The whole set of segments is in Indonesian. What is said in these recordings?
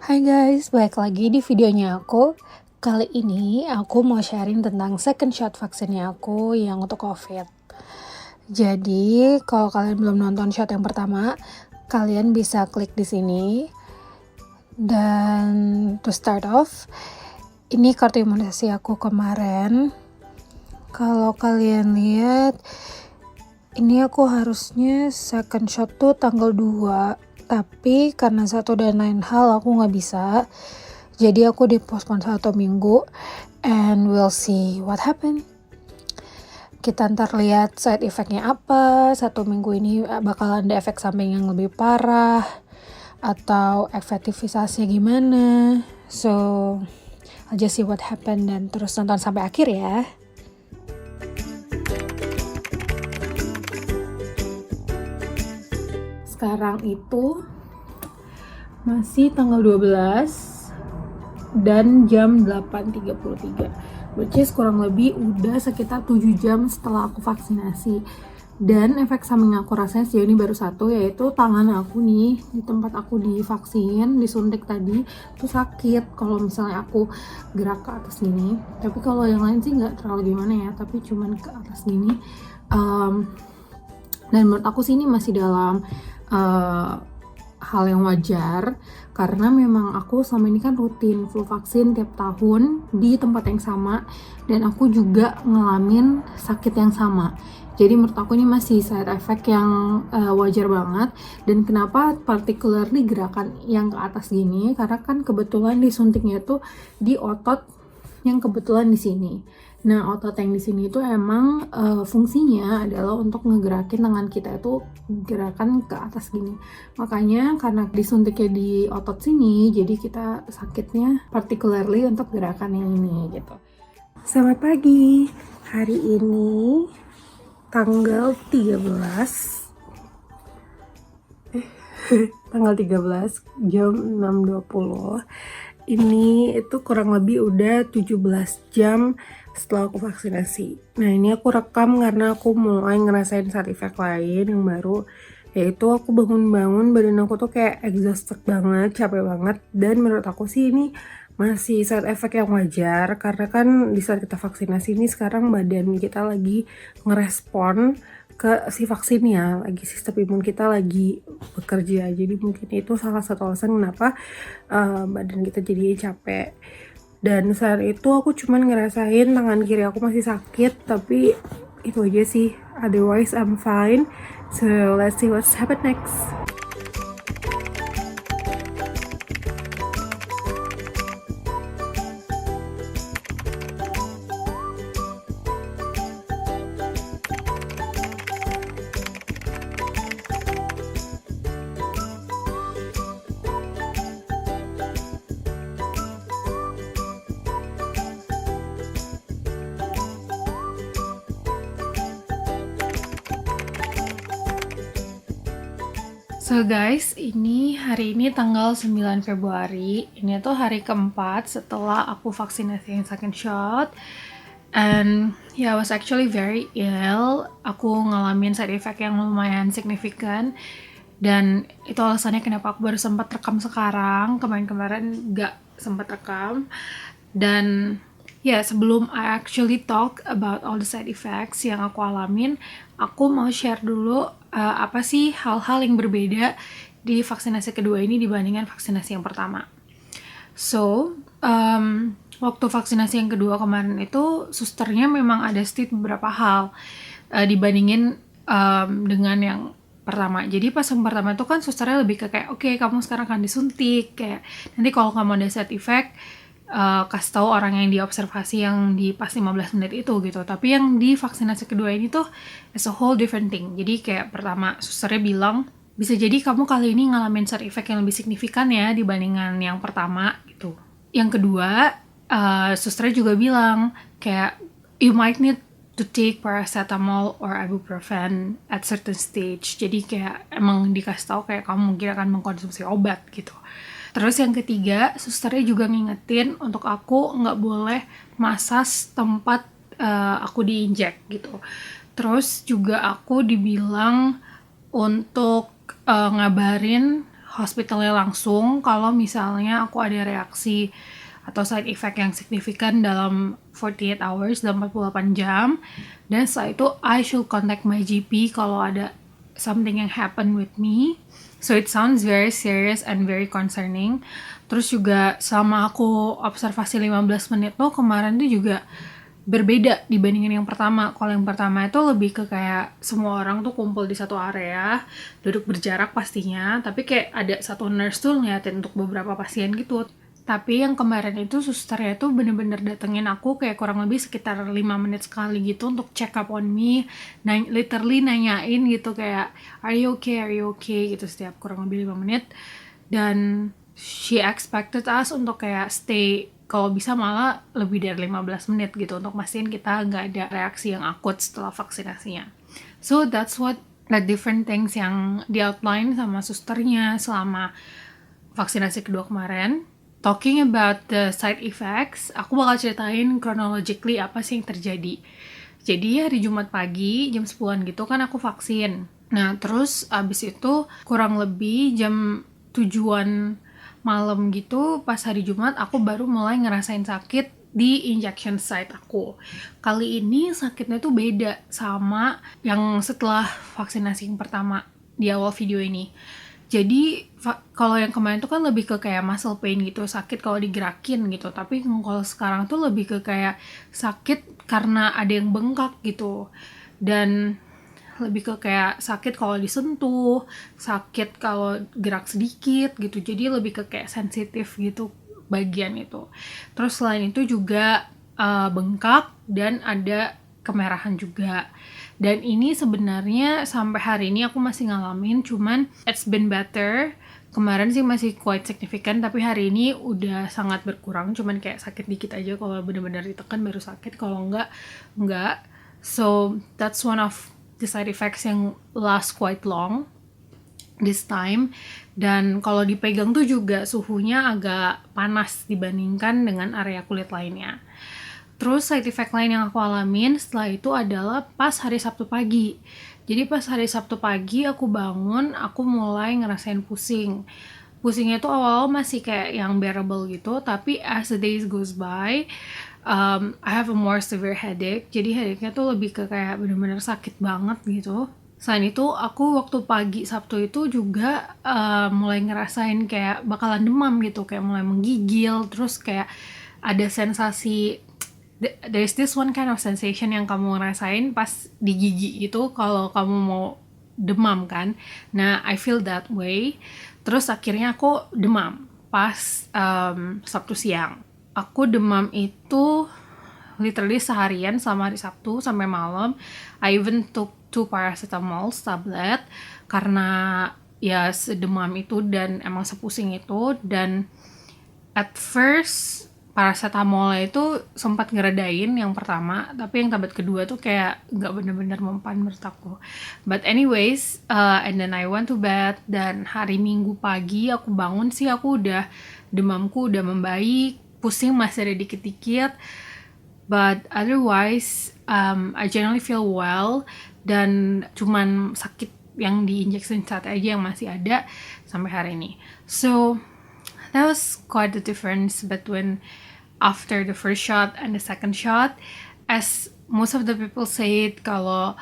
Hai guys, balik lagi di videonya aku. Kali ini aku mau sharing tentang second shot vaksinnya aku yang untuk COVID. Jadi, kalau kalian belum nonton shot yang pertama, kalian bisa klik di sini. Dan to start off, ini kartu imunisasi aku kemarin. Kalau kalian lihat, ini aku harusnya second shot tuh tanggal 2. Tapi karena satu dan lain hal aku nggak bisa. Jadi aku dipospon 1 minggu. And we'll see what happen. Kita ntar lihat side effect-nya apa. 1 minggu ini bakalan ada efek samping yang lebih parah. Atau efektivitasnya gimana. So, I'll just see what happen. Dan terus nonton sampai akhir ya. Sekarang itu masih tanggal 12 dan jam 8.33, which is kurang lebih udah sekitar 7 jam setelah aku vaksinasi. Dan efek samping aku rasain sejauh ini baru satu, yaitu tangan aku nih di tempat aku divaksin, disuntik tadi tuh sakit kalau misalnya aku gerak ke atas gini. Tapi kalau yang lain sih nggak terlalu gimana ya, tapi cuman ke atas gini. Dan menurut aku sih ini masih dalam hal yang wajar, karena memang aku selama ini kan rutin full vaksin tiap tahun di tempat yang sama, dan aku juga ngalamin sakit yang sama. Jadi menurut aku ini masih side effect yang wajar banget. Dan kenapa particularly gerakan yang ke atas gini, karena kan kebetulan disuntiknya tuh di otot yang kebetulan di sini. Nah, otot yang di sini itu emang fungsinya adalah untuk ngegerakin tangan kita itu gerakan ke atas gini. Makanya karena disuntiknya di otot sini, jadi kita sakitnya particularly untuk gerakan yang ini gitu. Selamat pagi. Hari ini tanggal 13 tanggal 13 jam 6.20. Ini itu kurang lebih udah 17 jam setelah aku vaksinasi. Nah, ini aku rekam karena aku mulai ngerasain side effect lain yang baru, yaitu aku bangun-bangun badan aku tuh kayak exhausted banget, capek banget. Dan menurut aku sih ini masih side effect yang wajar, karena kan di saat kita vaksinasi ini sekarang badan kita lagi ngerespon ke si vaksinnya, lagi sistem imun kita lagi bekerja. Jadi mungkin itu salah satu alasan kenapa badan kita jadi capek. Dan saat itu aku cuman ngerasain tangan kiri aku masih sakit, tapi itu aja sih, otherwise I'm fine. So let's see what's happen next. So guys, ini hari ini tanggal 9 Februari. Ini tuh hari keempat setelah aku vaksinasi yang second shot. And yeah, I was actually very ill. Aku ngalamin side effect yang lumayan signifikan. Dan itu alasannya kenapa aku baru sempat rekam sekarang. Kemarin-kemarin gak sempat rekam. Dan ya, sebelum I actually talk about all the side effects yang aku alamin, aku mau share dulu apa sih hal-hal yang berbeda di vaksinasi kedua ini dibandingkan vaksinasi yang pertama. So, waktu vaksinasi yang kedua kemarin itu, susternya memang ada state beberapa hal dibandingin dengan yang pertama. Jadi pas yang pertama itu kan susternya lebih ke kayak, oke, kamu sekarang akan disuntik, kayak nanti kalau kamu ada side effect, kasih tahu orang yang diobservasi yang di pas 15 menit itu gitu. Tapi yang di vaksinasi kedua ini tuh it's a whole different thing. Jadi kayak pertama susternya bilang, bisa jadi kamu kali ini ngalamin side effect yang lebih signifikan ya dibandingkan yang pertama gitu. Yang kedua, susternya juga bilang kayak you might need to take paracetamol or ibuprofen at certain stage. Jadi kayak emang dikasih tahu kayak kamu mungkin akan mengkonsumsi obat gitu. Terus yang ketiga, susternya juga ngingetin untuk aku nggak boleh masas tempat aku diinjek gitu. Terus juga aku dibilang untuk ngabarin hospitalnya langsung kalau misalnya aku ada reaksi atau side effect yang signifikan dalam 48 hours, dalam 48 jam. Dan setelah itu I should contact my GP kalau ada something yang happen with me. So it sounds very serious and very concerning. Terus juga selama aku observasi 15 menit tuh kemarin tuh juga berbeda dibandingin yang pertama. Kalau yang pertama itu lebih ke kayak semua orang tuh kumpul di satu area, duduk berjarak pastinya, tapi kayak ada satu nurse tuh ngeliatin untuk beberapa pasien gitu. Tapi yang kemarin itu susternya tuh bener-bener datengin aku kayak kurang lebih sekitar 5 menit sekali gitu untuk check up on me, literally nanyain gitu kayak are you okay gitu setiap kurang lebih 5 menit. Dan she expected us untuk kayak stay kalau bisa malah lebih dari 15 menit gitu untuk mastiin kita nggak ada reaksi yang akut setelah vaksinasinya. So that's what the different things yang di outline sama susternya selama vaksinasi kedua kemarin. Talking about the side effects, aku bakal ceritain chronologically apa sih yang terjadi. Jadi hari Jumat pagi jam 10-an gitu kan aku vaksin. Nah terus abis itu kurang lebih jam 7-an malam gitu pas hari Jumat aku baru mulai ngerasain sakit di injection site aku. Kali ini sakitnya tuh beda sama yang setelah vaksinasi yang pertama di awal video ini. Jadi kalau yang kemarin tuh kan lebih ke kayak muscle pain gitu, sakit kalau digerakin gitu. Tapi kalau sekarang tuh lebih ke kayak sakit karena ada yang bengkak gitu. Dan lebih ke kayak sakit kalau disentuh, sakit kalau gerak sedikit gitu. Jadi lebih ke kayak sensitif gitu bagian itu. Terus selain itu juga bengkak dan ada kemerahan juga. Dan ini sebenarnya sampai hari ini aku masih ngalamin, cuman it's been better. Kemarin sih masih quite significant, tapi hari ini udah sangat berkurang, cuman kayak sakit dikit aja kalau benar-benar ditekan baru sakit, kalau enggak. So that's one of the side effects yang last quite long this time. Dan kalau dipegang tuh juga suhunya agak panas dibandingkan dengan area kulit lainnya. Terus side effect lain yang aku alamin setelah itu adalah pas hari Sabtu pagi. Jadi pas hari Sabtu pagi aku bangun, aku mulai ngerasain pusing. Pusingnya tuh awal-awal masih kayak yang bearable gitu, tapi as the days goes by, I have a more severe headache. Jadi headache-nya tuh lebih ke kayak bener-bener sakit banget gitu. Selain itu, aku waktu pagi Sabtu itu juga mulai ngerasain kayak bakalan demam gitu, kayak mulai menggigil, terus kayak ada sensasi, there's this one kind of sensation yang kamu ngerasain pas di gigi gitu kalau kamu mau demam kan. Nah, I feel that way. Terus akhirnya aku demam pas Sabtu siang. Aku demam itu literally seharian sama hari Sabtu sampai malam. I even took 2 paracetamol tablet karena ya sedemam itu dan emang sepusing itu. Dan at first paracetamol itu sempat ngeredain yang pertama, tapi yang tablet kedua tuh kayak nggak bener-bener mempan menurut aku. But anyways, and then I went to bed, dan hari Minggu pagi aku bangun sih aku udah demamku udah membaik, pusing masih ada dikit-dikit, but otherwise I generally feel well, dan cuman sakit yang di injection site aja yang masih ada sampai hari ini. So that was quite the difference between after the first shot and the second shot. As most of the people say it, kalau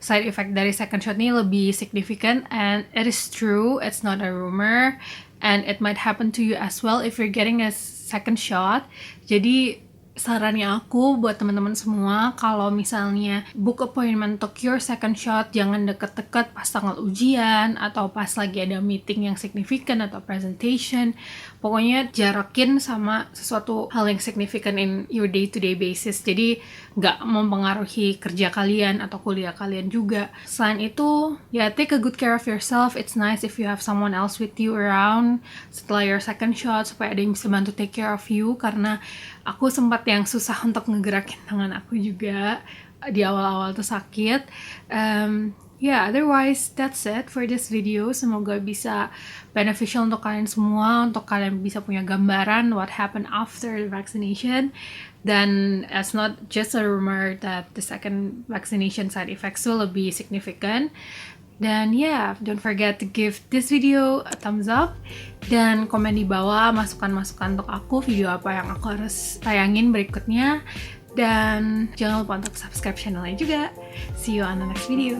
side effect dari second shot ini lebih significant, and it is true, it's not a rumor, and it might happen to you as well if you're getting a second shot. Jadi sarannya aku buat teman-teman semua, kalau misalnya book appointment untuk your second shot, jangan deket-deket pas tanggal ujian atau pas lagi ada meeting yang signifikan atau presentation. Pokoknya jarakin sama sesuatu hal yang signifikan in your day-to-day basis. Jadi nggak mempengaruhi kerja kalian atau kuliah kalian juga. Selain itu, ya take a good care of yourself. It's nice if you have someone else with you around setelah your second shot, supaya ada yang bisa bantu take care of you, karena aku sempat yang susah untuk ngegerakin tangan aku juga di awal-awal tuh sakit. Yeah, otherwise that's it for this video. Semoga bisa beneficial untuk kalian semua, untuk kalian bisa punya gambaran what happened after the vaccination. Dan it's not just a rumor that the second vaccination side effects will lebih significant. Dan don't forget to give this video a thumbs up dan komen di bawah masukan-masukan untuk aku, video apa yang aku harus tayangin berikutnya. Dan jangan lupa untuk subscribe channelnya juga. See you on the next video.